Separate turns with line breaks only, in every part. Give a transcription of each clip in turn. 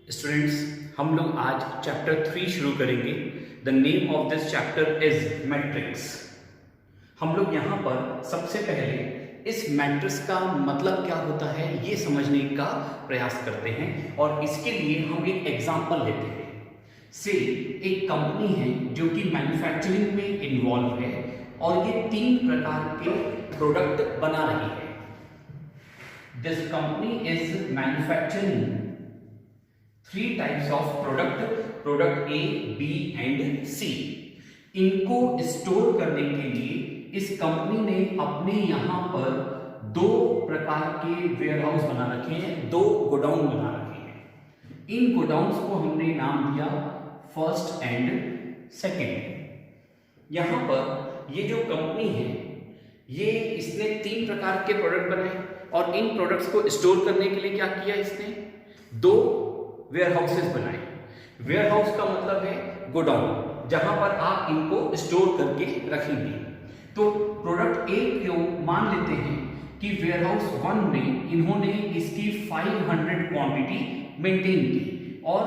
Students, हम लोग आज चैप्टर 3 शुरू करेंगे। The name of this chapter is matrix. हम लोग यहाँ पर सबसे पहले इस मैट्रिक्स का मतलब क्या होता है ये समझने का प्रयास करते हैं और इसके लिए हम एक एग्जांपल लेते हैं। से एक कंपनी है जो कि मैन्युफैक्चरिंग में इन्वॉल्व है और ये 3 प्रकार के प्रोडक्ट बना रही है। This company is manufacturing 3 types of product A, B and C. इनको स्टोर करने के लिए इस कंपनी ने अपने यहाँ पर 2 प्रकार के वेयरहाउस बना रखे हैं, 2 गोडाउन बना रखे हैं। इन गोडाउन्स को हमने नाम दिया फर्स्ट एंड सेकेंड। यहाँ पर ये जो कंपनी है ये इसने 3 प्रकार के प्रोडक्ट बनाए और इन प्रोडक्ट्स को स्टोर करने के लिए क्या किया, इसने 2 वेयरहाउसेस बनाए। वेयरहाउस का मतलब है गोडाउन, जहां पर आप इनको स्टोर करके रखेंगे। तो प्रोडक्ट ए को मान लेते हैं कि वेयरहाउस 1 में इन्होंने इसकी 500 क्वांटिटी मेंटेन की और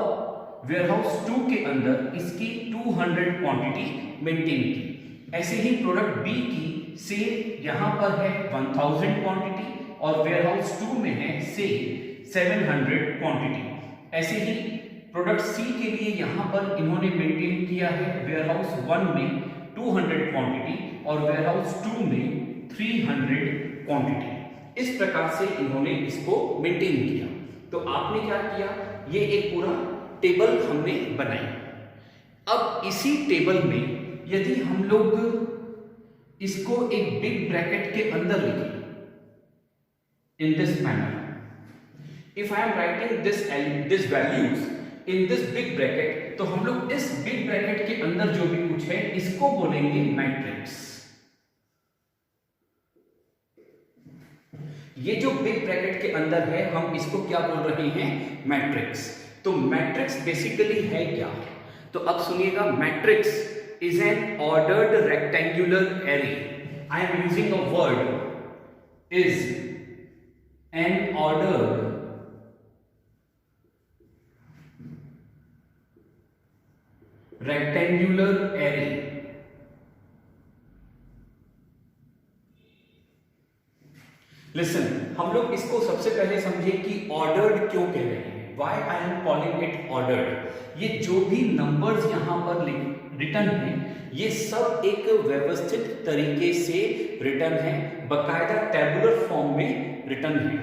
वेयरहाउस 2 के अंदर इसकी 200 क्वांटिटी मेंटेन की। ऐसे ही प्रोडक्ट बी की से यहां पर है 1000 क्वांटिटी और वेयरहाउस 2 में है से 700 क्वांटिटी। ऐसे ही प्रोडक्ट सी के लिए यहां पर इन्होंने मेंटेन किया है वेयरहाउस 1 में 200 क्वांटिटी और वेयरहाउस 2 में 300 क्वांटिटी। इस प्रकार से इन्होंने इसको मेंटेन किया। तो आपने क्या किया, ये एक पूरा टेबल हमने बनाई। अब इसी टेबल में यदि हम लोग इसको एक बिग ब्रैकेट के अंदर लिखें in this manner, if I am writing this values in this big bracket, तो हम लोग इस बिग ब्रैकेट के अंदर जो भी कुछ है इसको बोलेंगे मैट्रिक्स। ये जो बिग ब्रैकेट के अंदर है हम इसको क्या बोल रहे हैं, मैट्रिक्स। तो मैट्रिक्स बेसिकली है क्या, तो अब सुनिएगा। Matrix is an ordered rectangular array. I am using a word is an ordered rectangular array. Listen, हम लोग इसको सबसे पहले समझे कि ऑर्डर्ड क्यों कह रहे हैं, why I am calling it ordered. ये जो भी नंबर्स यहां पर रिटर्न है ये सब एक व्यवस्थित तरीके से रिटर्न है, बकायदा टेबुलर फॉर्म में रिटर्न है,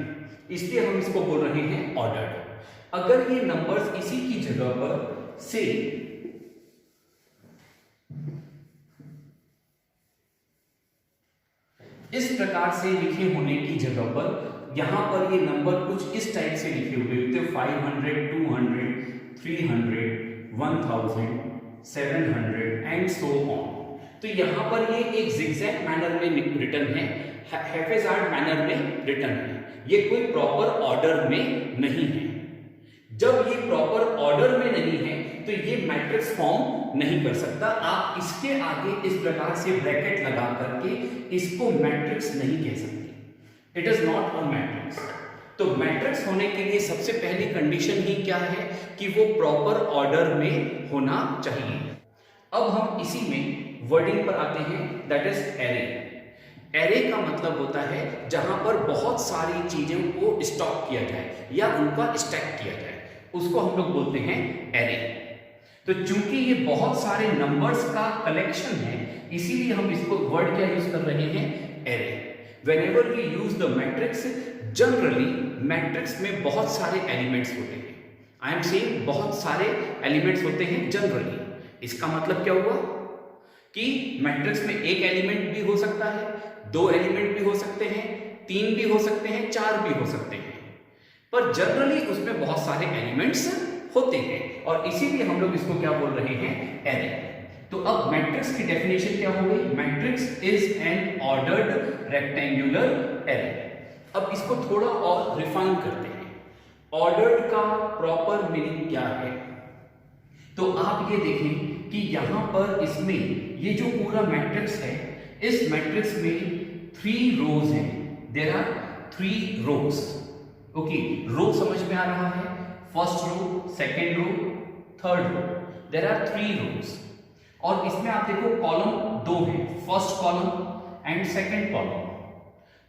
इसलिए हम इसको बोल रहे हैं ऑर्डर्ड। अगर ये नंबर्स इसी की जगह पर से इस प्रकार से लिखे होने की जगह पर यहां पर ये नंबर कुछ इस टाइप से लिखे हुए होते, 500, 200, 300, 1000, 700 एंड सो ऑन। तो यहां पर ये एक जिगजैग मैनर में रिटर्न है, हैफेजार्ड मैनर में रिटर्न है, ये कोई प्रॉपर ऑर्डर में नहीं है। जब ये प्रॉपर ऑर्डर में नहीं है तो ये मैट्रिक्स फॉर्म नहीं कर सकता। आप इसके आगे इस प्रकार से ब्रैकेट लगा करके इसको मैट्रिक्स नहीं कह सकते। It is not a matrix. तो मैट्रिक्स होने के लिए सबसे पहली कंडीशन ही क्या है कि वो प्रॉपर ऑर्डर में होना चाहिए। अब हम इसी में वर्डिंग पर आते हैं, दैट इज एरे। एरे का मतलब होता है जहां पर बहुत सारी चीजों को स्टॉक किया जाए या उनका स्टैक किया जाए, उसको हम लोग बोलते हैं एरे। तो चूंकि ये बहुत सारे नंबर्स का कलेक्शन है इसीलिए हम इसको वर्ड क्या यूज कर रहे हैं, array. Whenever we use the matrix, generally matrix में बहुत सारे एलिमेंट्स होते हैं। आई एम सेइंग बहुत सारे एलिमेंट्स होते हैं जनरली। इसका मतलब क्या हुआ कि मैट्रिक्स में एक एलिमेंट भी हो सकता है, 2 एलिमेंट भी हो सकते हैं, 3 भी हो सकते हैं, 4 भी हो सकते हैं, पर जनरली उसमें बहुत सारे एलिमेंट्स होते हैं और इसीलिए हम लोग इसको क्या बोल रहे हैं, एरे। तो अब मैट्रिक्स की डेफिनेशन क्या हो गई, matrix is an ordered rectangular array. अब इसको थोड़ा और रिफाइन करते हैं। ऑर्डर्ड का प्रॉपर मीनिंग क्या है, तो आप ये देखें कि यहां पर इसमें ये जो पूरा मैट्रिक्स है, इस मैट्रिक्स में 3 रोज हैं, there are 3 rows. Okay, row समझ में आ रहा है, first row, second row, third row, there are 3 rows. और इसमें आप देखो कॉलम 2 है, first column and second column.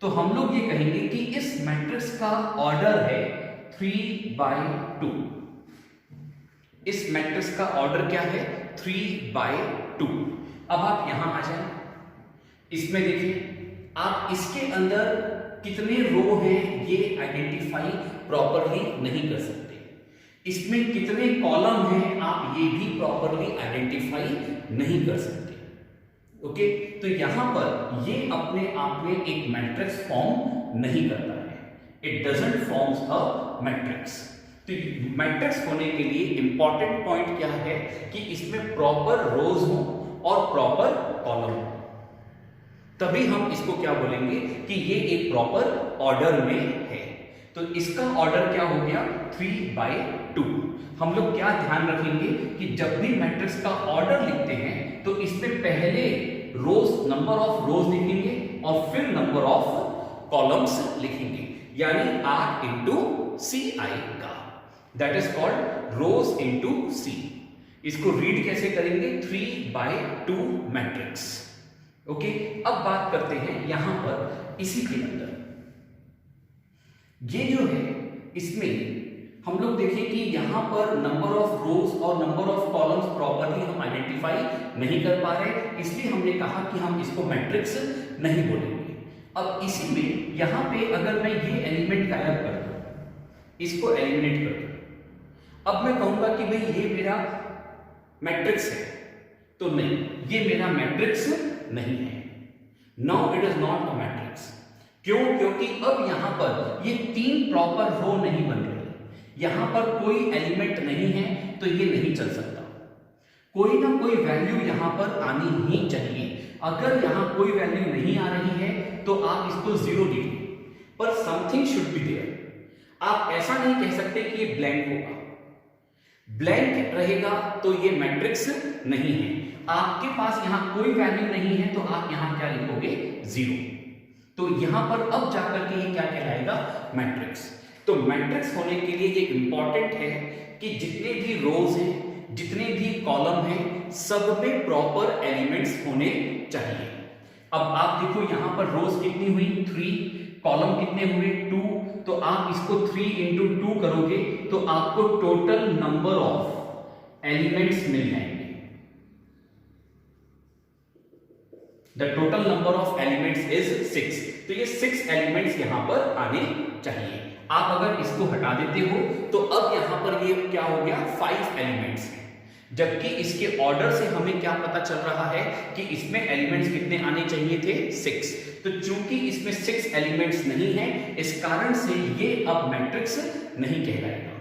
तो हम लोग ये कहेंगे कि इस मैट्रिक्स का ऑर्डर है 3/2। इस मैट्रिक्स का ऑर्डर क्या है? 3/2। अब आप यहां आ जाए, इसमें देखिए आप इसके अंदर कितने रो हैं ये आइडेंटिफाई प्रॉपरली नहीं कर सकते, इसमें कितने कॉलम हैं आप ये भी प्रॉपरली आइडेंटिफाई नहीं कर सकते। ओके, तो यहां पर ये अपने आप में एक मैट्रिक्स फॉर्म नहीं करता है, it doesn't forms a matrix. तो मैट्रिक्स होने के लिए इंपॉर्टेंट पॉइंट क्या है कि इसमें प्रॉपर रोज हो और प्रॉपर कॉलम हो, तभी हम इसको क्या बोलेंगे कि ये एक प्रॉपर ऑर्डर में है। तो इसका ऑर्डर क्या हो गया? 3/2। हम लोग क्या ध्यान रखेंगे कि जब भी मैट्रिक्स का ऑर्डर लिखते हैं तो इसमें पहले रोज, नंबर ऑफ रोज लिखेंगे और फिर नंबर ऑफ कॉलम्स लिखेंगे, यानी R इंटू CI का, that is called rows into C। इसको रीड कैसे करेंगे? 3/2 मैट्रिक्स। ओके, अब बात करते हैं यहां पर इसी के अंदर ये जो है, इसमें हम लोग देखें कि यहां पर नंबर ऑफ रोज और नंबर ऑफ कॉलम्स प्रॉपर्ली हम आइडेंटिफाई नहीं कर पा रहे, इसलिए हमने कहा कि हम इसको मैट्रिक्स नहीं बोलेंगे। अब इसी में यहां पे अगर मैं ये एलिमेंट गायब कर दूं, इसको एलिमिनेट कर दूं, अब मैं कहूंगा कि भाई ये मेरा मैट्रिक्स है, तो नहीं, ये मेरा मैट्रिक्स नहीं है। Now it is not a matrix. क्यों? क्योंकि अब यहां पर ये 3 प्रॉपर रो नहीं बन रही, यहां पर कोई एलिमेंट नहीं है, तो ये नहीं चल सकता। कोई ना कोई वैल्यू यहां पर आनी ही चाहिए। अगर यहां कोई वैल्यू नहीं आ रही है तो आप इसको 0 लिखिए, पर समथिंग शुड बी देयर। आप ऐसा नहीं कह सकते कि ये ब्लैंक होगा। ब्लैंक रहेगा तो ये मैट्रिक्स नहीं है। आपके पास यहां कोई वैल्यू नहीं है तो आप यहां क्या लिखोगे? 0। तो यहां पर अब जाकर के ये क्या कहलाएगा? मैट्रिक्स। तो मैट्रिक्स होने के लिए ये इंपॉर्टेंट है कि जितने भी रोज हैं, जितने भी कॉलम हैं, सब में प्रॉपर एलिमेंट्स होने चाहिए। अब आप देखो यहां पर रोज कितनी हुई? 3, कॉलम कितने हुए? 2। तो आप इसको 3 इंटू 2 करोगे तो आपको टोटल नंबर ऑफ एलिमेंट्स मिल जाएंगे। The total number of elements is 6। तो ये 6 एलिमेंट्स यहां पर आने चाहिए। आप अगर इसको हटा देते हो तो अब यहां पर ये क्या हो गया? 5 एलिमेंट्स हैं, जबकि इसके ऑर्डर से हमें क्या पता चल रहा है कि इसमें एलिमेंट्स कितने आने चाहिए थे? 6। तो चूंकि इसमें 6 एलिमेंट्स नहीं है, इस कारण से ये अब मैट्रिक्स नहीं कहलाएगा।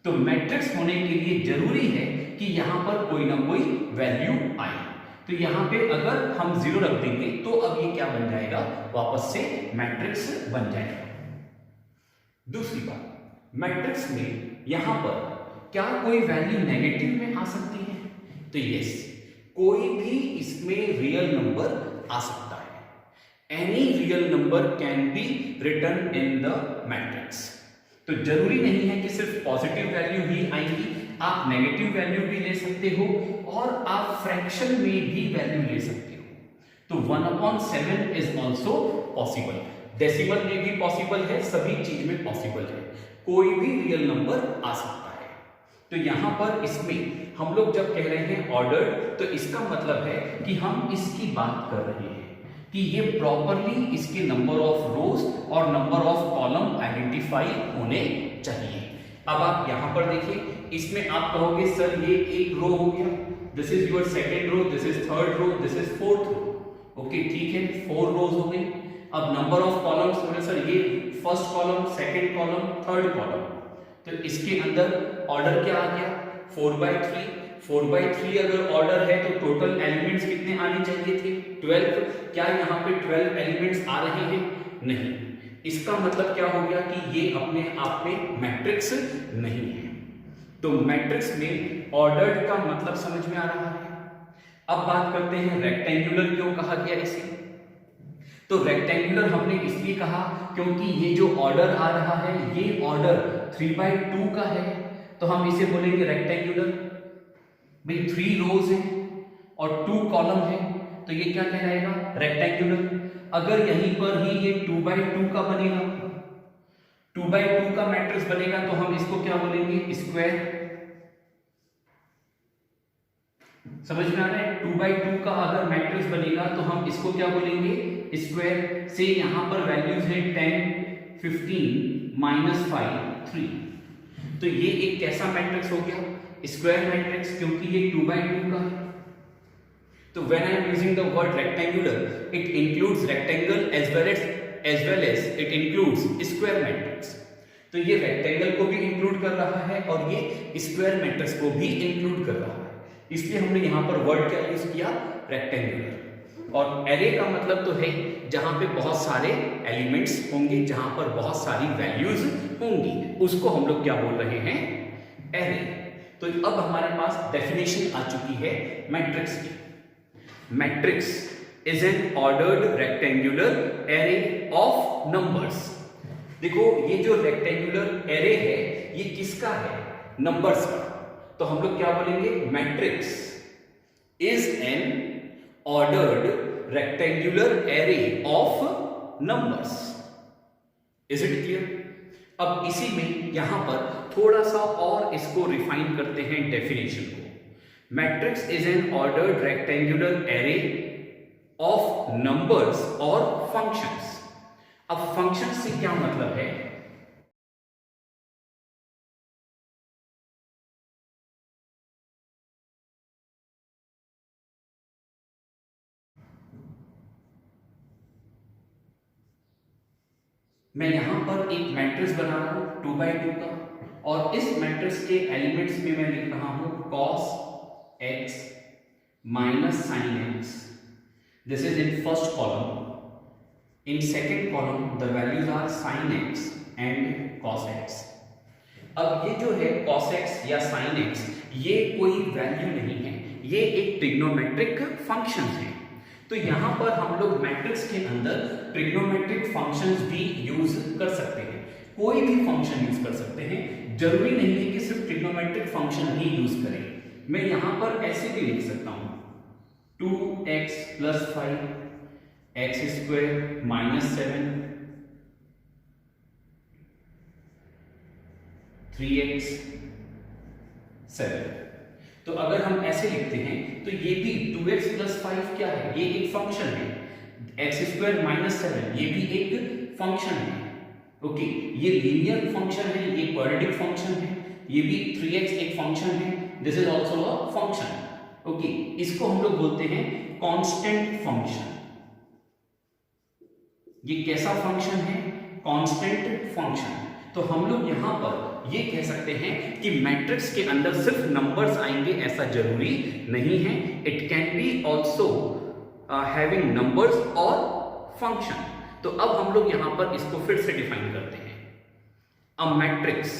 तो मैट्रिक्स होने के लिए जरूरी है कि यहां पर कोई ना कोई वैल्यू आए। तो यहां पे अगर हम 0 रख देंगे तो अब ये क्या बन जाएगा? वापस से मैट्रिक्स बन जाएगा। दूसरी बात, मैट्रिक्स में यहां पर क्या कोई वैल्यू नेगेटिव में आ सकती है? तो यस, कोई भी इसमें रियल नंबर आ सकता है। Any real number can be written in the matrix. तो जरूरी नहीं है कि सिर्फ पॉजिटिव वैल्यू ही आएगी, आप नेगेटिव वैल्यू भी ले सकते हो और आप फ्रैक्शन में भी वैल्यू ले सकते हो। तो 1/7 इज ऑल्सो पॉसिबल। डेसिमल में भी पॉसिबल है, सभी चीज में पॉसिबल है, कोई भी रियल नंबर आ सकता है। तो यहां पर इसमें हम लोग जब कह रहे हैं ऑर्डर्ड, तो इसका मतलब है कि हम इसकी बात कर रहे हैं कि ये प्रॉपरली इसके नंबर ऑफ रोज और नंबर ऑफ कॉलम आइडेंटिफाई होने चाहिए। अब आप यहां पर देखिए, इसमें आप कहोगे सर ये एक रो हो गया, this is your second row, this is third row, this is fourth row. Okay, ठीक है, 4 रोज हो गई। अब नंबर ऑफ कॉलम्स हो रहे सर, ये first column, second column, third column. तो इसके अंदर ऑर्डर क्या आ गया? 4/3। 4/3 अगर ऑर्डर है तो टोटल एलिमेंट्स कितने आने चाहिए थे? 12। क्या यहाँ पे 12 एलिमेंट्स आ रहे हैं? नहीं। इसका मतलब क्या हो गया कि ये अपने आप में मैट्रिक्स नहीं है। तो मैट्रिक्स में ऑर्डर्ड का मतलब समझ में आ रहा है। अब बात करते हैं रेक्टेंगुलर क्यों कहा गया इसे। तो रेक्टेंगुलर हमने इसलिए कहा क्योंकि ये जो ऑर्डर आ रहा है ये ऑर्डर 3/2 का है, तो हम इसे बोलेंगे रेक्टेंगुलर। भाई 3 रोज है और 2 कॉलम है, तो ये क्या कहलाएगा, रेक्टेंगुलर। अगर यहीं पर ही ये 2/2 का बनेगा, 2/2 का मैट्रिक्स बनेगा, तो हम इसको क्या बोलेंगे, स्क्वायर। समझ में आ रहा है, 2/2 का अगर मैट्रिक्स बनेगा तो हम इसको क्या बोलेंगे, स्क्वायर। से यहां पर वैल्यूज है 10, 15, -5, 3। तो ये एक कैसा मैट्रिक्स हो गया, स्क्वायर मैट्रिक्स, क्योंकि ये 2/2 का है। तो when I am using the word rectangular, it includes rectangle as well as it includes square matrix. तो ये रेक्टेंगल को भी इंक्लूड कर रहा है और ये स्क्वायर मैट्रिक्स को भी इंक्लूड कर रहा है, इसलिए हमने यहां पर वर्ड क्या यूज किया, रेक्टेंगुलर। और एरे का मतलब तो है जहां पे बहुत सारे एलिमेंट्स होंगे, जहां पर बहुत सारी वैल्यूज होंगी, उसको हम लोग क्या बोल रहे हैं, एरे। तो अब हमारे पास डेफिनेशन आ चुकी है मैट्रिक्स की। Matrix is an ordered rectangular array of numbers. देखो ये जो रेक्टेंगुलर एरे है ये किसका है, नंबर्स का। तो हम लोग क्या बोलेंगे, matrix is an ordered rectangular array of numbers. Is it clear? अब इसी में यहां पर थोड़ा सा और इसको रिफाइन करते हैं डेफिनेशन को। Matrix is an ordered rectangular array of numbers और फंक्शंस। अब फंक्शंस से क्या मतलब है, मैं यहां पर एक मैट्रिक्स बना रहा हूं 2/2 का, और इस मैट्रिक्स के एलिमेंट्स में मैं लिख रहा हूं cos x minus sin x. This is in first column. In second column the values are sin x and cos x. अब ये जो है cos x या sin x ये कोई वैल्यू नहीं है, ये एक ट्रिग्नोमेट्रिक फंक्शन है। तो यहां पर हम लोग मैट्रिक्स के अंदर ट्रिग्नोमेट्रिक फंक्शंस भी यूज कर सकते हैं, कोई भी फंक्शन यूज कर सकते हैं, जरूरी नहीं है कि सिर्फ ट्रिग्नोमेट्रिक फंक्शन ही यूज करें। मैं यहां पर ऐसे भी लिख सकता हूं 2x + 5 x² - 7 3x 7। तो अगर हम ऐसे लिखते हैं तो ये भी 2x + 5 क्या है, ये एक फंक्शन है, x² - 7 ये भी एक फंक्शन है। ओके, ये लीनियर फंक्शन है, ये क्वाड्रेटिक फंक्शन है, ये भी 3x एक फंक्शन है, this is also a function. Okay, इसको हम लोग बोलते हैं कांस्टेंट फंक्शन। ये कैसा फंक्शन है, कांस्टेंट फंक्शन। तो हम लोग यहां पर ये कह सकते हैं कि मैट्रिक्स के अंदर सिर्फ नंबर्स आएंगे ऐसा जरूरी नहीं है, it can be also having numbers और फंक्शन। तो अब हम लोग यहां पर इसको फिर से डिफाइन करते हैं। A matrix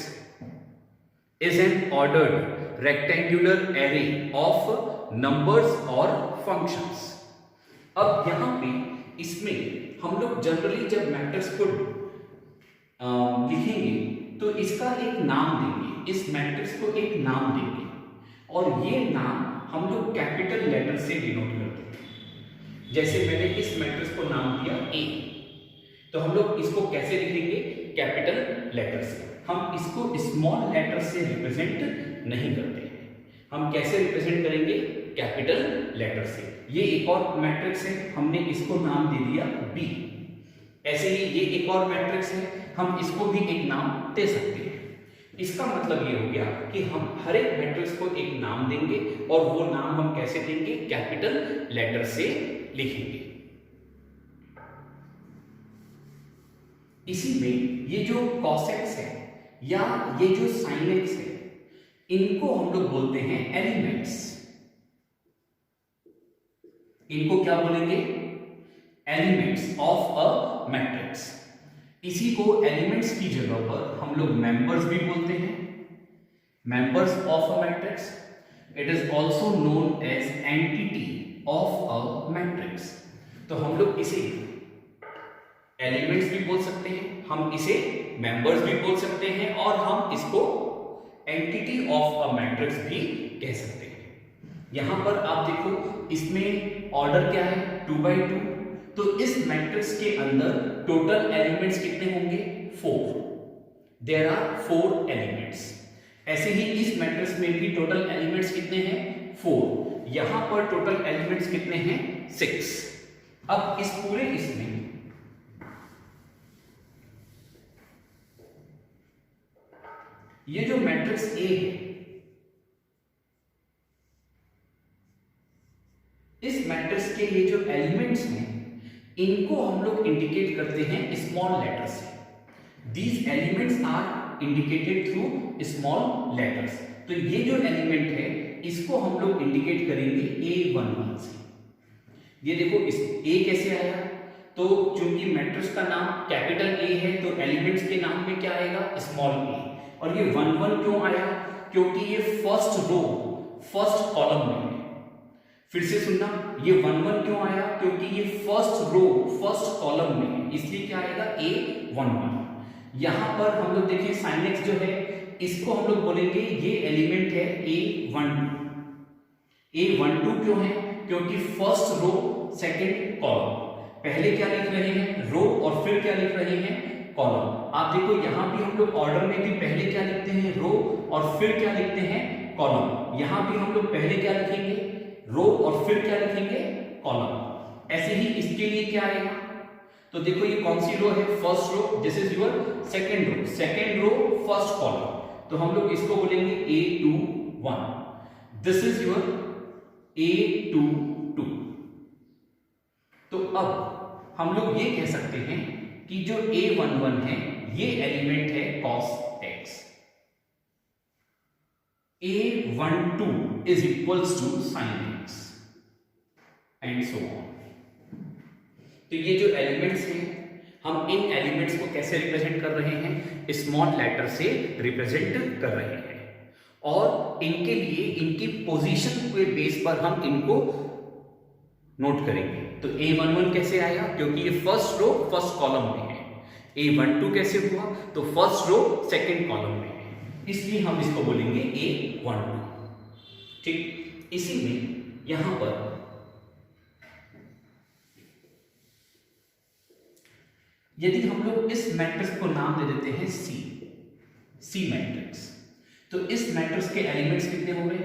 is an ordered rectangular array of numbers और फंक्शंस। अब यहां पे इसमें हम लोग जनरली जब मैट्रिक्स को लिखेंगे तो इसका एक नाम देंगे, इस मैट्रिक्स को एक नाम देंगे, और ये नाम हम लोग कैपिटल लेटर से डिनोट करते हैं। जैसे मैंने इस मैट्रिक्स को नाम दिया A, तो हम लोग इसको कैसे लिखेंगे, कैपिटल लेटर से। हम इसको स्मॉल लेटर से रिप्रेजेंट नहीं करते हैं, हम कैसे रिप्रेजेंट करेंगे, कैपिटल लेटर से। ये एक और मैट्रिक्स है, हमने इसको नाम दे दिया B। ऐसे ही ये एक और मैट्रिक्स है, हम इसको भी एक नाम दे सकते हैं। इसका मतलब ये हो गया कि हम हर एक मैट्रिक्स को एक नाम देंगे, और वो नाम हम कैसे देंगे, कैपिटल लेटर से लिखेंगे। इसी में ये जो cos x है या ये जो sin x है, इनको हम लोग बोलते हैं एलिमेंट्स। इनको क्या बोलेंगे, एलिमेंट्स ऑफ अ मैट्रिक्स। इसी को एलिमेंट्स की जगह पर हम लोग मेंबर्स भी बोलते हैं, members of a matrix. It is also known as entity of a matrix. तो हम लोग इसे एलिमेंट्स भी बोल सकते हैं, हम इसे मेंबर्स भी बोल सकते हैं, और हम इसको एंटिटी ऑफ अ मैट्रिक्स भी कह सकते हैं। यहां पर आप देखो इसमें ऑर्डर क्या है, 2 by 2। तो इस मैट्रिक्स के अंदर टोटल एलिमेंट्स कितने होंगे, 4। There are 4 elements. ऐसे ही इस मैट्रिक्स में भी टोटल एलिमेंट्स कितने हैं, 4। यहां पर टोटल एलिमेंट्स कितने हैं, 6। अब इस पूरे इसमें ये जो मैट्रिक्स ए है, इस मैट्रिक्स के ये जो एलिमेंट्स हैं इनको हम लोग इंडिकेट करते हैं स्मॉल लेटर से। These elements are indicated through small letters. तो ये जो एलिमेंट है इसको हम लोग इंडिकेट करेंगे A11 से। ये देखो इस ए कैसे आया, तो चूंकि मैट्रिक्स का नाम कैपिटल ए है तो एलिमेंट्स के नाम में क्या आएगा, स्मॉल ए। और ये 1 1 क्यों आया, क्योंकि ये फर्स्ट रो फर्स्ट कॉलम में है। फिर से सुनना, ये 1 1 क्यों आया, क्योंकि ये फर्स्ट रो फर्स्ट कॉलम में है, इसलिए क्या आएगा, A11। यहां पर हम लोग देखें साइन एक्स जो है इसको हम लोग बोलेंगे ये एलिमेंट है A12। A12 क्यों है, क्योंकि फर्स्ट रो सेकंड कॉलम। पहले क्या लिख रहे हैं, रो, और फिर क्या लिख रहे हैं, कॉलम। आप देखो यहां भी हम लोग ऑर्डर में भी पहले क्या लिखते हैं, रो, और फिर क्या लिखते हैं, कॉलम। यहां भी हम लोग पहले क्या लिखेंगे, रो, और फिर क्या लिखेंगे, कॉलम। ऐसे ही इसके लिए क्या आएगा, तो देखो ये कौन सी रो है, first row, this is your second row first column. तो हम लोग इसको बोलेंगे A21, this is your A22। तो अब हम लोग ये कह सकते हैं कि जो A11 है ये एलिमेंट है cos x, A12 is equals to sin x, and so on. तो ये जो एलिमेंट्स हैं हम इन एलिमेंट्स को कैसे रिप्रेजेंट कर रहे हैं, स्मॉल लेटर से रिप्रेजेंट कर रहे हैं, और इनके लिए इनकी पोजीशन के बेस पर हम इनको नोट करेंगे। तो A11 कैसे आया, क्योंकि ये फर्स्ट रो फर्स्ट कॉलम में है। A12 कैसे हुआ, तो फर्स्ट रो सेकंड कॉलम में है, इसलिए हम इसको बोलेंगे A12। ठीक, इसी में यहां पर यदि हम लोग इस मैट्रिक्स को नाम दे देते हैं सी मैट्रिक्स, तो इस मैट्रिक्स के एलिमेंट्स कितने हो गए,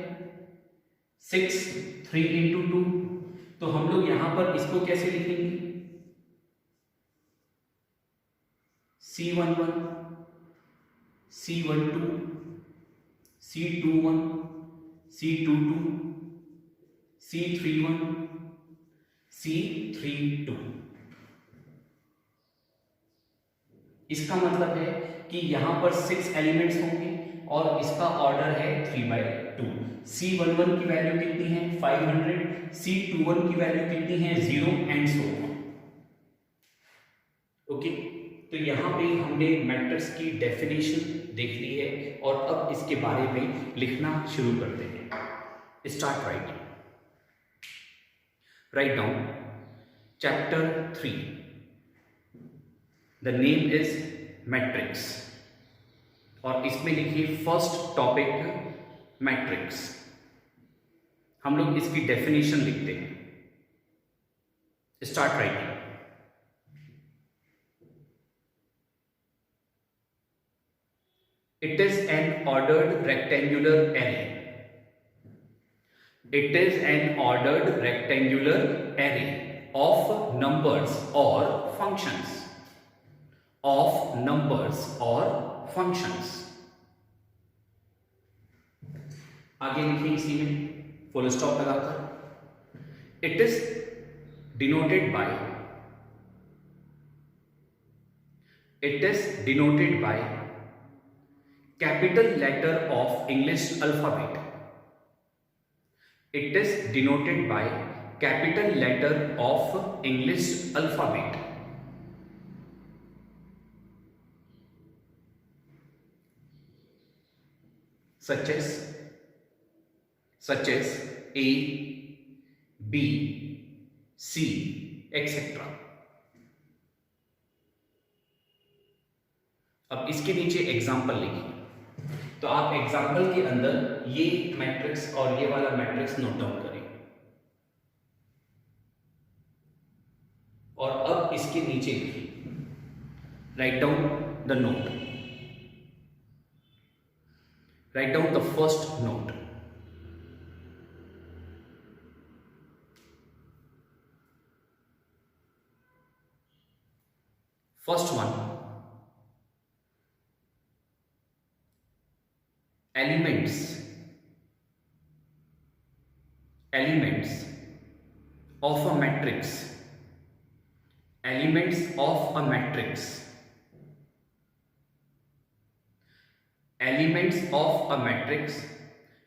6, 3 into 2। तो हम लोग यहां पर इसको कैसे लिखेंगे, C11, C12, C21, C22, C31, C32। इसका मतलब है कि यहां पर 6 एलिमेंट्स होंगे और इसका ऑर्डर है 3 by 2। C11 की वैल्यू कितनी है, 500, C21 की वैल्यू कितनी है, 0, एंड सो ऑन। ओके, तो यहां पे हमने मैट्रिक्स की डेफिनेशन देख ली है और अब इसके बारे में लिखना शुरू करते हैं। Start writing. Write down chapter 3। The name is matrix, और इसमें लिखिए फर्स्ट टॉपिक मैट्रिक्स। हम लोग इसकी डेफिनेशन लिखते हैं। Start writing. It is an ordered rectangular array. It is an ordered rectangular array of numbers or functions. Of numbers or functions. आगे लिखिए इसी में फुल स्टॉप लगाकर। It is denoted by. It is denoted by capital letter of English alphabet. It is denoted by capital letter of English alphabet. Such as A, B, C, etc. अब इसके नीचे example लिखिए, तो आप example के अंदर ये मैट्रिक्स और ये वाला मैट्रिक्स नोट डाउन करें, और अब इसके नीचे लिखिए, write down the note, write down the first note. First one, elements of a matrix, elements of a matrix, elements of a matrix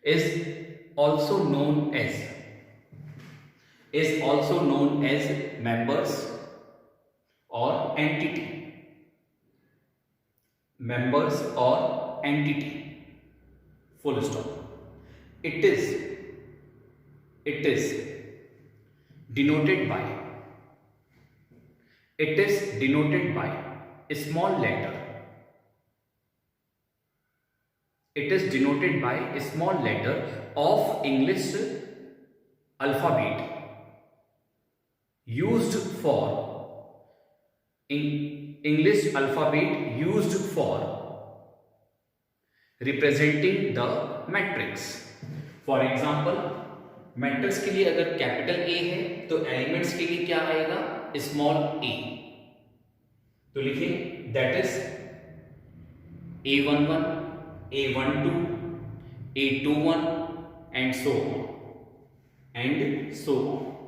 is also known as members or entity, members or entity, full stop. It is denoted by a small letter, it is denoted by a small letter of English alphabet used for representing the matrix. For example, matrix के लिए अगर capital A है तो elements के लिए क्या आएगा, small ए. तो लिखिए that is A11, A12, A21 and so on.